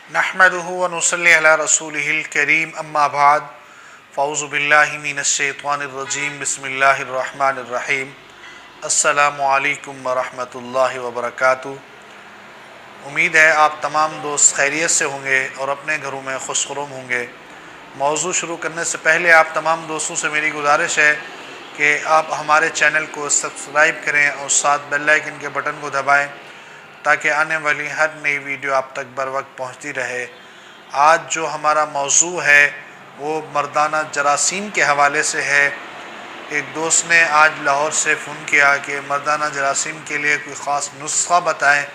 नहमदुहु व नुसल्ली अला रसूलिहिल करीम अम्मा बाद फ़ौज़ु बिल्लाहि मिनश्शैतानिर्रजीम बिस्मिल्लाहिर्रहमानिर्रहीम अस्सलामु अलैकुम व रहमतुल्लाहि व बरकातुहू। उम्मीद है आप तमाम दोस्त खैरियत से होंगे और अपने घरों में खुशखुरम होंगे। मौजू शुरू करने से पहले आप तमाम दोस्तों से मेरी गुजारिश है कि आप हमारे चैनल को सब्सक्राइब करें और साथ बेल आइकन के बटन को दबाएं ताकि आने वाली हर नई वीडियो आप तक बर वक्त पहुँचती रहे। आज जो हमारा मौजू है वो मर्दाना जरासीम के हवाले से है। एक दोस्त ने आज लाहौर से फ़ोन किया कि मर्दाना जरासीम के लिए कोई ख़ास नुस्खा बताएं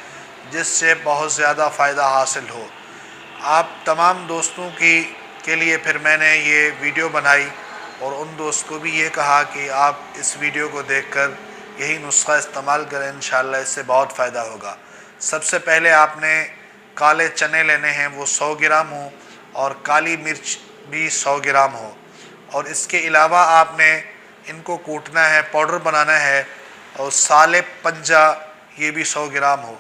जिससे बहुत ज़्यादा फ़ायदा हासिल हो। आप तमाम दोस्तों के लिए फिर मैंने ये वीडियो बनाई और उन दोस्त को भी ये कहा कि आप इस वीडियो को देखकर यही नुस्खा इस्तेमाल करें, इंशाअल्लाह इससे बहुत फ़ायदा होगा। सबसे पहले आपने काले चने लेने हैं, वो 100 ग्राम हो, और काली मिर्च भी 100 ग्राम हो, और इसके अलावा आपने इनको कूटना है, पाउडर बनाना है, और साले पंजा ये भी 100 ग्राम हो।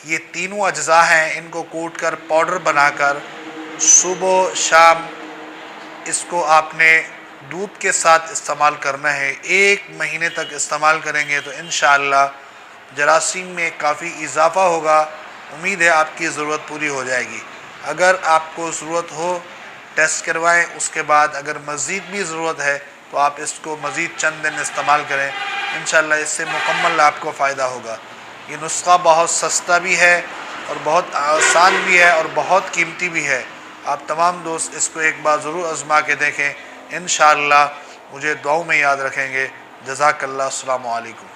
ये तीनों अज्ज़ा हैं, इनको कूट कर पाउडर बनाकर सुबह शाम इसको आपने दूध के साथ इस्तेमाल करना है। 1 महीने तक इस्तेमाल करेंगे तो इंशाअल्लाह जरासीम में काफ़ी इजाफ़ा होगा। उम्मीद है आपकी ज़रूरत पूरी हो जाएगी। अगर आपको ज़रूरत हो टेस्ट करवाएं, उसके बाद अगर मज़ीद भी ज़रूरत है तो आप इसको मज़ीद चंद दिन इस्तेमाल करें, इंशाअल्लाह इससे मुकम्मल आपको फ़ायदा होगा। ये नुस्खा बहुत सस्ता भी है और बहुत आसान भी है और बहुत कीमती भी है। आप तमाम दोस्त इसको एक बार ज़रूर आज़मा के देखें, इंशाअल्लाह मुझे दुआओं में याद रखेंगे। जज़ाकल्लाह। अस्सलामु अलैकुम।